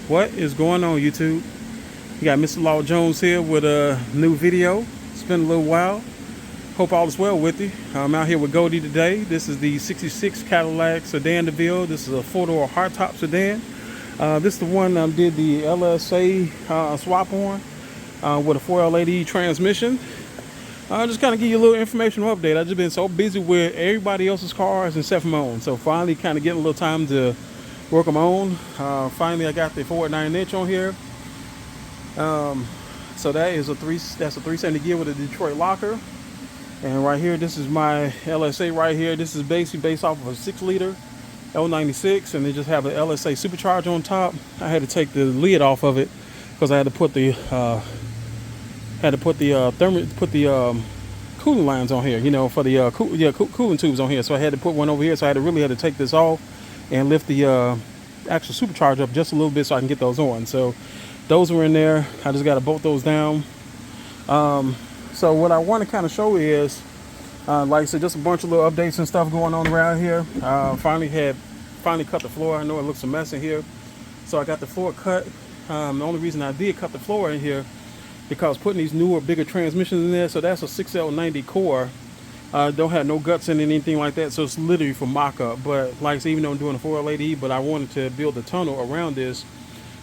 What is going on, YouTube? You got Mr. Law Jones here with a new video. It's been a little while. Hope all is well with you. I'm out here with Goldie today. This is the 66 CADILLAC Sedan deVille. This is a four-door hardtop sedan. This is the one I did the LSA swap on with a 4L80 transmission. I'll just kind of give you a little informational update. I've just been so busy with everybody else's cars except for my own. So finally kind of getting a little time to work on my own. Finally I got the Ford 9-inch on here. So that is that's a 370 gear with a Detroit locker. And right here, this is my LSA right here. This is basically based off of a 6-liter L96, and they just have an LSA supercharger on top. I had to take the lid off of it because I had to put the cooling lines on here, you know, for the cooling tubes on here. So I had to put one over here. So I really had to take this off and lift the actual supercharger up just a little bit so I can get those on. So those were in there. I just got to bolt those down. So what I want to kind of show is, like I said, just a bunch of little updates and stuff going on around here. Finally cut the floor. I know it looks a mess in here, so I got the floor cut. The only reason I did cut the floor in here because putting these newer, bigger transmissions in there. So that's a 6L90 core. Don't have no guts in it, anything like that. So it's literally for mock-up. But like I said, even though I'm doing a 4L80, but I wanted to build a tunnel around this.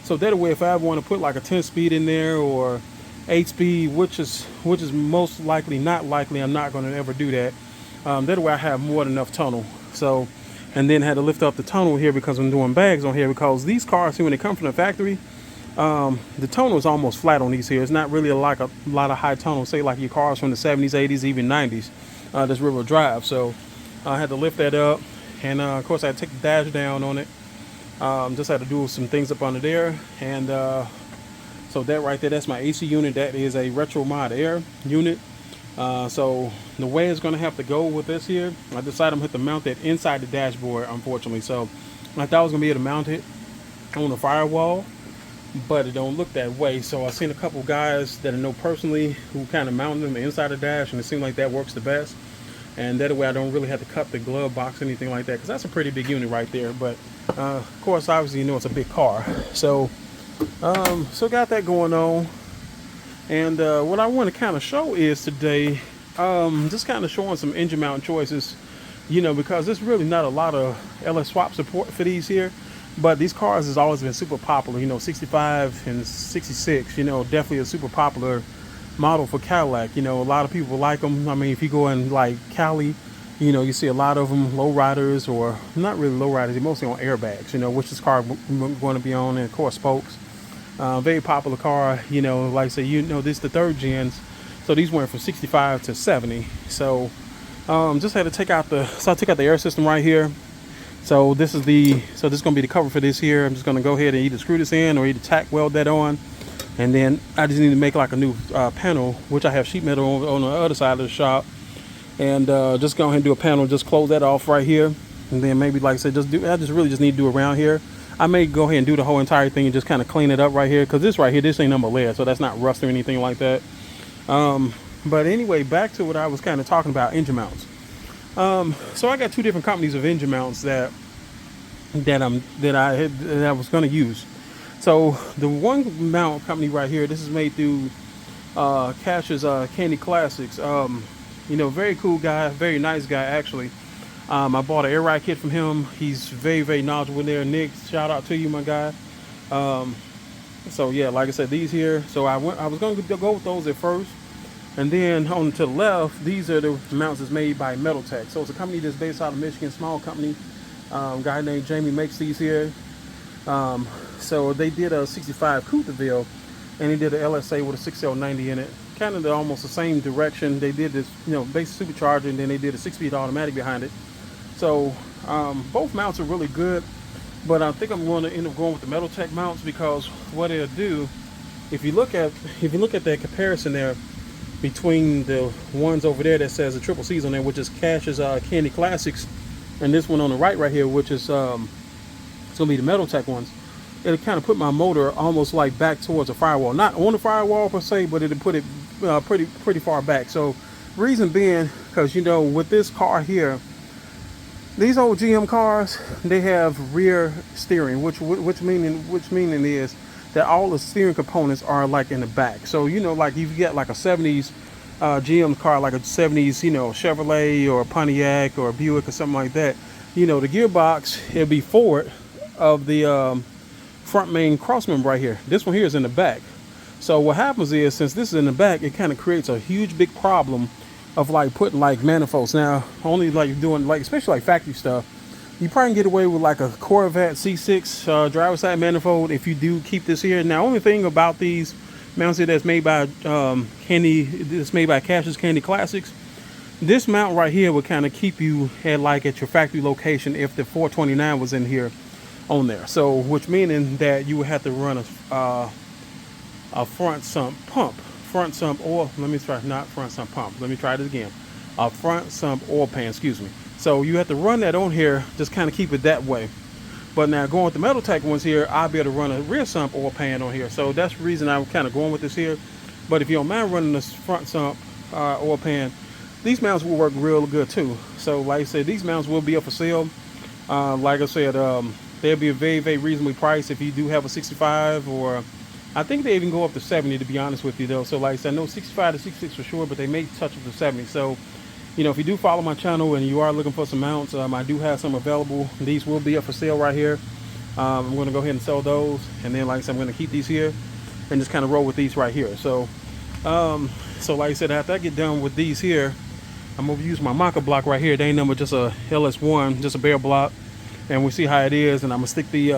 So that way, if I want to put like a 10-speed in there or 8-speed, which is most likely not likely, I'm not going to ever do that. That way I have more than enough tunnel. So, and then had to lift up the tunnel here because I'm doing bags on here, because these cars here, when they come from the factory, the tunnel is almost flat on these here. It's not really like a lot of high tunnel, say like your cars from the 70s, 80s, even 90s. That's rear-wheel drive. So I had to lift that up, and of course I had to take the dash down on it. Just had to do some things up under there, and so that right there, that's my AC unit. That is a retro mod air unit. So the way it's going to have to go with this here, I decided I'm going to have to mount it inside the dashboard, unfortunately. So I thought I was going to be able to mount it on the firewall, but it don't look that way. So I've seen a couple guys that I know personally who kind of mounted them inside the dash, and it seems like that works the best. And that way I don't really have to cut the glove box or anything like that, because that's a pretty big unit right there. But of course, obviously, you know, it's a big car. So got that going on. And what I want to kind of show is today, just kind of showing some engine mount choices, you know, because there's really not a lot of LS swap support for these here. But these cars has always been super popular, you know, 65 and 66, you know, definitely a super popular model for Cadillac. You know, a lot of people like them. I mean, if you go in like Cali, you know, you see a lot of them, low riders, or not really low riders, they're mostly on airbags, you know, which this car going to be on, and of course spokes. Very popular car, you know, like I say, you know, this is the third gens. So these went from 65 to 70. So just had to take out so I took out the air system right here. So this is this is going to be the cover for this here. I'm just going to go ahead and either screw this in or either tack weld that on. And then I just need to make like a new panel, which I have sheet metal on the other side of the shop. And just go ahead and do a panel, just close that off right here. And then maybe, like I said, I just really need to do around here. I may go ahead and do the whole entire thing and just kind of clean it up right here, because this right here, this ain't number layer, so that's not rust or anything like that. But anyway, back to what I was kind of talking about, engine mounts. So I got two different companies of engine mounts that I was going to use. So the one mount company right here, this is made through Cash's Candy Classics. You know, very cool guy, very nice guy actually. I bought an air ride kit from him. He's very, very knowledgeable there. Nick, shout out to you, my guy. So yeah, like I said, these here. So I was going to go with those at first, and then on to the left, these are the mounts that's made by Metal Tech. So it's a company that's based out of Michigan, small company. Guy named Jamie makes these here. So they did a 65 Coupe deVille, and they did an LSA with a 6L90 in it. Kind of almost the same direction. They did this, you know, basic supercharger, and then they did a 6-speed automatic behind it. So both mounts are really good, but I think I'm going to end up going with the Metal Tech mounts, because what it'll do, if you look at that comparison there between the ones over there that says the triple C's on there, which is Cash's Candy Classics, and this one on the right here, which is it's gonna be the Metal Tech ones, it'll kind of put my motor almost like back towards the firewall, not on the firewall per se, but it'll put it pretty far back. So reason being, because, you know, with this car here, These old GM cars, they have rear steering, which meaning is that all the steering components are like in the back. So you know, like if you get like a 70s GM car, like a 70s, you know, Chevrolet or Pontiac or Buick or something like that, you know, the gearbox, it'll be forward of the front main cross member right here. This one here is in the back. So what happens is, since this is in the back, it kind of creates a huge big problem of like putting like manifolds. Now, only like doing like, especially like factory stuff, you probably can get away with like a Corvette C6 driver's side manifold if you do keep this here. Now, only thing about these mounts here that's made by Cash's Candy Classics, this mount right here would kind of keep you at your factory location if the 429 was in here on there. So, which meaning that you would have to run a front sump pump, a front sump oil pan, excuse me. So you have to run that on here, just kind of keep it that way. But now going with the Metal Tech ones here, I'll be able to run a rear sump oil pan on here. So that's the reason I'm kind of going with this here. But if you don't mind running this front sump oil pan, these mounts will work real good too. So like I said, these mounts will be up for sale. Like I said, they'll be a very, very reasonably priced if you do have a 65, or I think they even go up to 70, to be honest with you though. So like I said, I know 65 to 66 for sure, but they may touch up to 70. So, you know, if you do follow my channel and you are looking for some mounts, I do have some available. These will be up for sale right here. I'm going to go ahead and sell those. And then like I said, I'm going to keep these here and just kind of roll with these right here. So, like I said, after I get done with these here, I'm going to use my Maka block right here. They ain't number just a LS1, just a bare block. And we see how it is, and I'm gonna stick the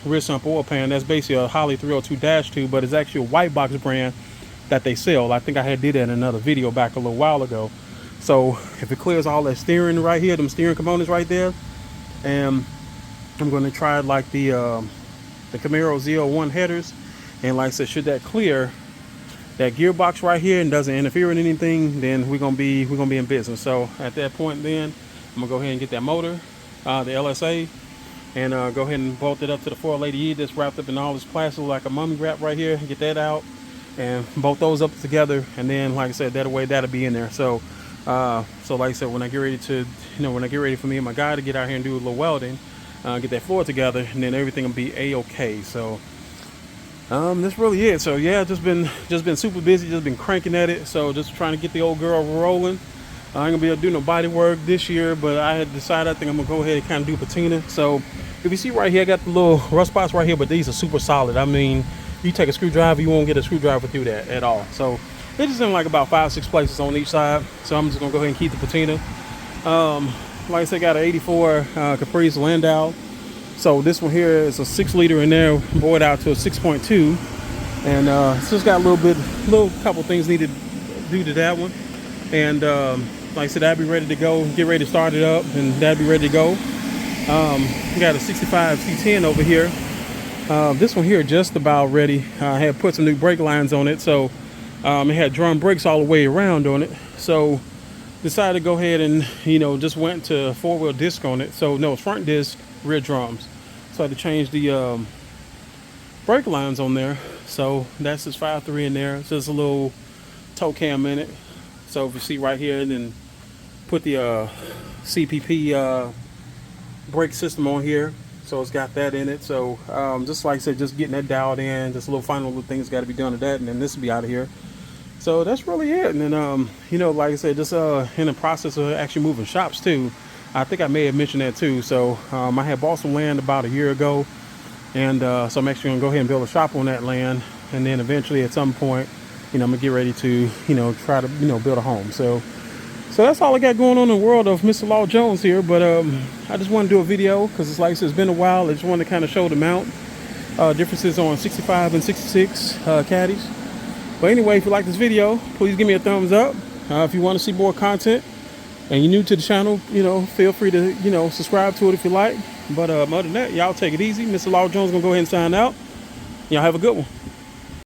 rear sump oil pan. That's basically a Holley 302-2, but it's actually a white box brand that they sell. I think I had did that in another video back a little while ago. So if it clears all that steering right here, them steering components right there, and I'm gonna try like the Camaro Z01 headers, and like I said, should that clear that gearbox right here and doesn't interfere with anything, then we're gonna be in business. So at that point, then I'm gonna go ahead and get that motor, the LSA, and go ahead and bolt it up to the 480E that's wrapped up in all this plastic like a mummy wrap right here. Get that out and bolt those up together, and then like I said, that'll be in there. So like I said, when I get ready for me and my guy to get out here and do a little welding, get that floor together, and then everything will be a-okay. So that's really it. So yeah, just been super busy, just been cranking at it. So just trying to get the old girl rolling. I ain't gonna be able to do no body work this year, but I had decided I think I'm gonna go ahead and kind of do patina. So if you see right here, I got the little rust spots right here, but these are super solid. I mean, you take a screwdriver, you won't get a screwdriver through that at all. So they're just in like about 5-6 places on each side. So I'm just gonna go ahead and keep the patina. Like I said, got an 84 Caprice Landau. So this one here is a 6-liter in there, bored out to a 6.2, and it's just got a couple things needed to do to that one. And like I said, I'd be ready to go, get ready to start it up, and that'd be ready to go. Got a 65 C10 over here. This one here just about ready. I had put some new brake lines on it, so it had drum brakes all the way around on it. So decided to go ahead and, just went to 4-wheel disc on it. So no, front disc, rear drums. So I had to change the brake lines on there. So that's this 5.3 in there. So there's a little toe cam in it. So if you see right here, then put the CPP brake system on here. So it's got that in it. So just like I said, just getting that dialed in, just a little final little things got to be done to that, and then this will be out of here. So that's really it. And then like I said, just in the process of actually moving shops too. I think I may have mentioned that too. So I had bought some land about a year ago, and so I'm actually gonna go ahead and build a shop on that land, and then eventually at some point, I'm gonna get ready to try to build a home. So that's all I got going on in the world of Mr. Law Jones here. But I just want to do a video because it's like I said, it's been a while. I just wanted to kind of show the mount differences on 65 and 66 caddies. But anyway, if you like this video, please give me a thumbs up. If you want to see more content and you're new to the channel, feel free to subscribe to it if you like. But other than that, y'all take it easy. Mr. Law Jones gonna go ahead and sign out. Y'all have a good one.